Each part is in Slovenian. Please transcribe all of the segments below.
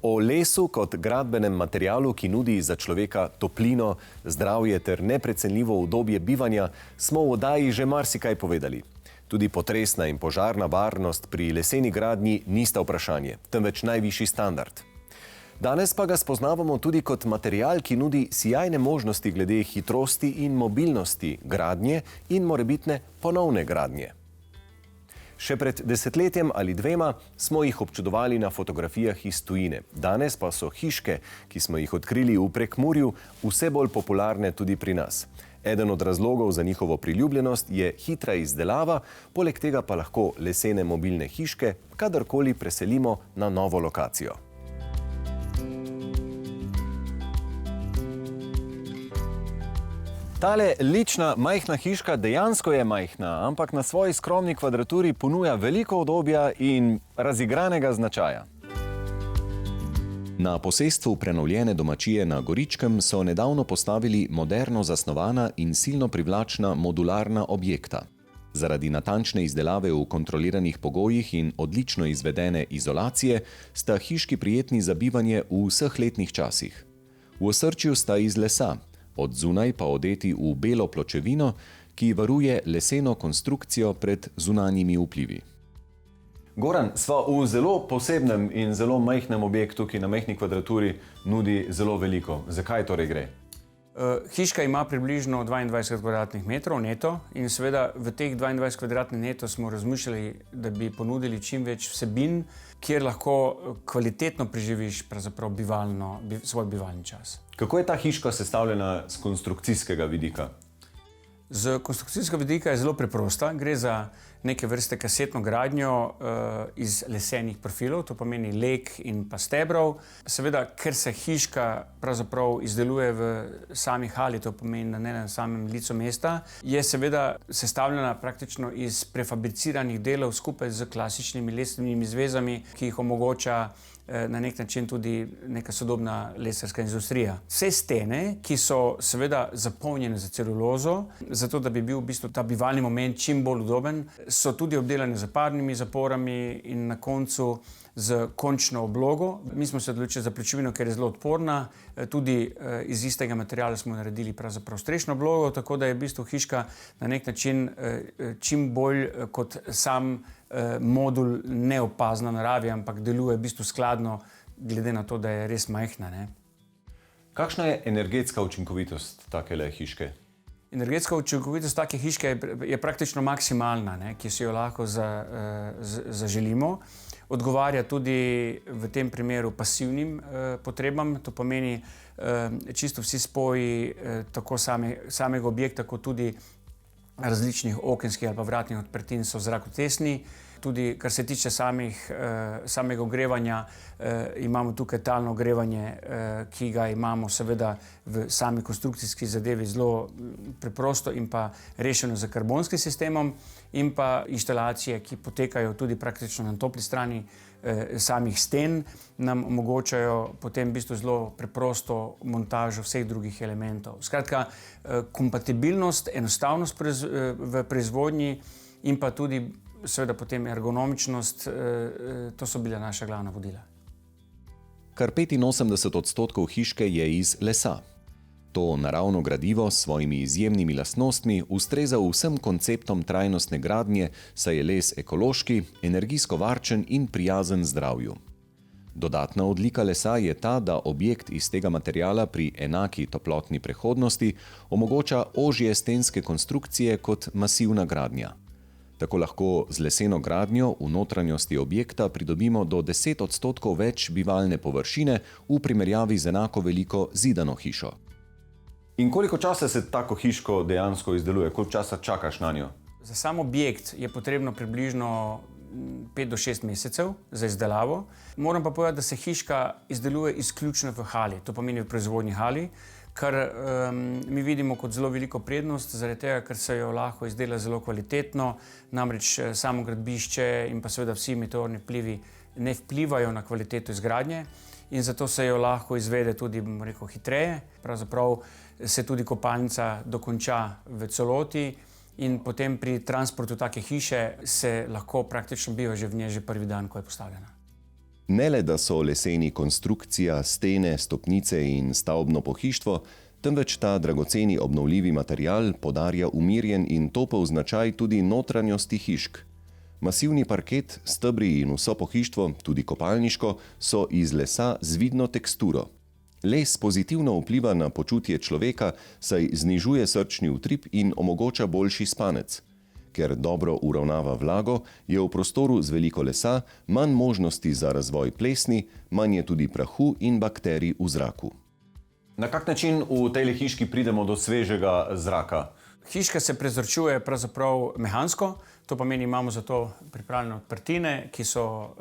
O lesu kot gradbenem materialu, ki nudi za človeka toplino, zdravje ter neprecenljivo udobje bivanja, smo v oddaji že marsikaj povedali. Tudi potresna in požarna varnost pri leseni gradnji nista vprašanje, temveč najvišji standard. Danes pa ga spoznavamo tudi kot material, ki nudi sijajne možnosti glede hitrosti in mobilnosti gradnje in morebitne ponovne gradnje. Še pred desetletjem ali dvema smo jih občudovali na fotografijah iz tujine. Danes pa so hiške, ki smo jih odkrili v Prekmurju, vse bolj popularne tudi pri nas. Eden od razlogov za njihovo priljubljenost je hitra izdelava, poleg tega pa lahko lesene mobilne hiške kadarkoli preselimo na novo lokacijo. Tale lična majhna hiška dejansko je majhna, ampak na svoji skromni kvadraturi ponuja veliko udobja in razigranega značaja. Na posestvu prenovljene domačije na Goričkem so nedavno postavili moderno zasnovana in silno privlačna modularna objekta. Zaradi natančne izdelave v kontroliranih pogojih in odlično izvedene izolacije sta hiški prijetni za bivanje v vseh letnih časih. V osrčju sta iz lesa, od zunaj pa odeti v belo pločevino, ki varuje leseno konstrukcijo pred zunanjimi vplivi. Goran, sva v zelo posebnem in zelo majhnem objektu, ki na majhni kvadraturi nudi zelo veliko. Zakaj torej gre? Hiška ima približno 22 kvadratnih metrov neto in seveda v teh 22 kvadratnih neto smo razmišljali, da bi ponudili čim več vsebin, kjer lahko kvalitetno preživiš pravzaprav svoj bivalni čas. Kako je ta hiška sestavljena z konstrukcijskega vidika? Z konstrukcijskega vidika je zelo preprosta. Gre za neke vrste kasetno gradnjo iz lesenih profilov, to pomeni leg in pa stebrov. Seveda, ker se hiška pravzaprav izdeluje v sami hali, to pomeni ne na samem licu mesta, je seveda sestavljena praktično iz prefabriciranih delov skupaj z klasičnimi lesenimi zvezami, ki jih omogoča na nek način tudi neka sodobna lesarska industrija. Vse stene, ki so seveda zapolnjene z celulozo, zato da bi bil v bistvu ta bivalni moment čim bolj udoben, so tudi obdelane z parnimi zaporami in na koncu z končno oblogo. Mi smo se odločili za pločevino, ker je zelo odporna. Tudi iz istega materiala smo naredili pravzaprav strešno oblogo, tako da je v bistvu hiška na nek način čim bolj kot sam modul neopazna naravi, ampak deluje v bistvu skladno, glede na to, da je res majhna, ne. Kakšna je energetska učinkovitost takele hiške? Energetska učinkovitost take hiške je praktično maksimalna, ne, ki si jo lahko zaželimo. Odgovarja tudi v tem primeru pasivnim potrebam, to pomeni čisto vsi spoji tako samega objekta, kot tudi različnih okenskih ali pa vratnih odprtin so zrakotesni. Tudi, kar se tiče samega ogrevanja, imamo tukaj talno ogrevanje, ki ga imamo seveda v sami konstrukcijski zadevi zelo preprosto in pa rešeno z karbonskim sistemom, in pa inštalacije, ki potekajo tudi praktično na topli strani samih sten, nam omogočajo potem v bistvu zelo preprosto montažo vseh drugih elementov. Skratka, kompatibilnost, enostavnost v proizvodnji in pa tudi seveda potem ergonomičnost, to so bila naša glavna vodila. Kar 85% hiške je iz lesa. To naravno gradivo s svojimi izjemnimi lastnostmi ustreza vsem konceptom trajnostne gradnje, saj je les ekološki, energijsko varčen in prijazen zdravju. Dodatna odlika lesa je ta, da objekt iz tega materiala pri enaki toplotni prehodnosti omogoča ožje stenske konstrukcije kot masivna gradnja. Tako lahko z leseno gradnjo v notranjosti objekta pridobimo do 10% več bivalne površine v primerjavi z enako veliko zidano hišo. In koliko časa se tako hiško dejansko izdeluje? Koliko časa čakaš na njo? Za sam objekt je potrebno približno 5 do 6 mesecev za izdelavo. Moram pa povedati, da se hiška izdeluje izključno v hali, to pomeni v proizvodnji hali, kar mi vidimo kot zelo veliko prednost, zaradi tega, ker se jo lahko izdela zelo kvalitetno, namreč samo gradbišče in pa seveda vsi meteorni vplivi ne vplivajo na kvaliteto izgradnje in zato se jo lahko izvede tudi, bomo rekel, hitreje. Pravzaprav se tudi kopalnica dokonča v celoti in potem pri transportu take hiše se lahko praktično biva že v njej že prvi dan, ko je postavljena. Ne le, da so leseni konstrukcija, stene, stopnice in stavbno pohištvo, temveč ta dragoceni obnovljivi material podarja umirjen in topel značaj tudi notranjosti hišk. Masivni parket, stebri in vso pohištvo, tudi kopalniško, so iz lesa z vidno teksturo. Les pozitivno vpliva na počutje človeka, saj znižuje srčni utrip in omogoča boljši spanec. Ker dobro uravnava vlago, je v prostoru z veliko lesa manj možnosti za razvoj plesni, manj je tudi prahu in bakterij v zraku. Na kak način v tej hiški pridemo do svežega zraka? Hiška se prezračuje pravzaprav mehansko, to pomeni, imamo za to pripravljene odprtine, ki so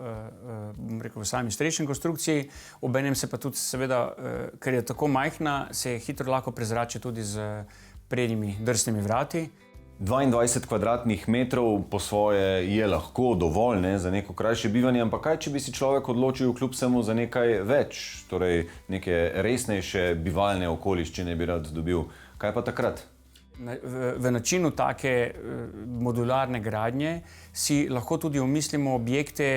v sami strešni konstrukciji, obenem se pa tudi seveda, ker je tako majhna, se hitro lahko prezrači tudi z prednjimi drsnimi vrati. 22 kvadratnih metrov po svoje je lahko dovolj, ne, za neko krajše bivanje, ampak kaj, če bi si človek odločil kljub vsemu za nekaj več, torej neke resnejše bivalne okoliščine bi rad dobil, kaj pa takrat? V načinu take modularne gradnje si lahko tudi omislimo objekte,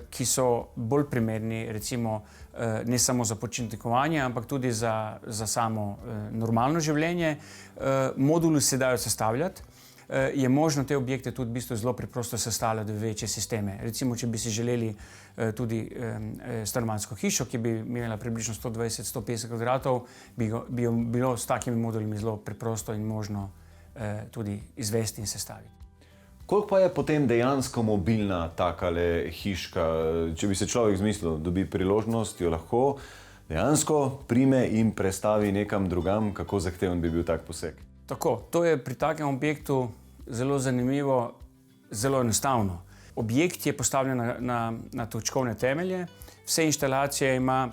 ki so bolj primerni, recimo ne samo za počitnikovanje, ampak tudi za samo normalno življenje. Moduli se dajo sestavljati. Je možno te objekte tudi v bistvu zelo preprosto sestavljati v večje sisteme. Recimo, če bi si želeli tudi stanovanjsko hišo, ki bi imela približno 120-150 kvadratov, bi jo bilo s takimi modulimi zelo preprosto in možno tudi izvesti in sestaviti. Koliko pa je potem dejansko mobilna takale hiška? Če bi se človek zmislil, dobi priložnost, jo lahko dejansko prime in prestavi nekam drugam, kako zahteven bi bil tak poseg? Tako, to je pri takem objektu zelo zanimivo, zelo enostavno. Objekt je postavljen na točkovne temelje, vse inštalacije ima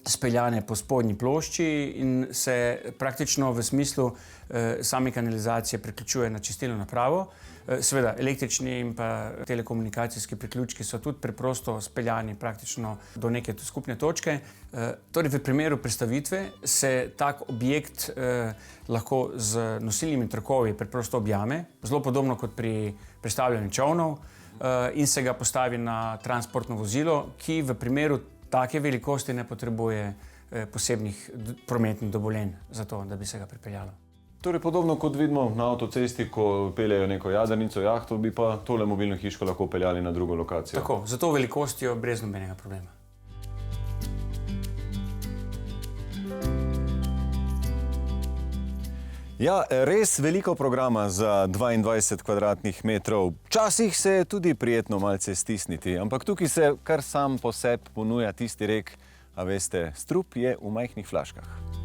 speljane po spodnji plošči in se praktično v smislu same kanalizacije priključuje na čistilno napravo. Seveda, električni in pa telekomunikacijski priključki so tudi preprosto speljani praktično do neke skupne točke. Torej, v primeru prestavitve se tak objekt lahko z nosilnimi trakovi preprosto objame, zelo podobno kot pri prestavljanju čolnov, in se ga postavi na transportno vozilo, ki v primeru take velikosti ne potrebuje posebnih prometnih dovoljenj za to, da bi se ga pripeljalo. Torej, podobno kot vidimo na avtocesti, ko peljejo neko jadrnico, jahto, bi pa tole mobilno hiško lahko peljali na drugo lokacijo. Tako, za to velikostjo brez nobenega problema. Ja, res veliko programa za 22 kvadratnih metrov. Včasih se je tudi prijetno malce stisniti, ampak tukaj se kar sam po sebi ponuja tisti rek, a veste, strup je v majhnih flaškah.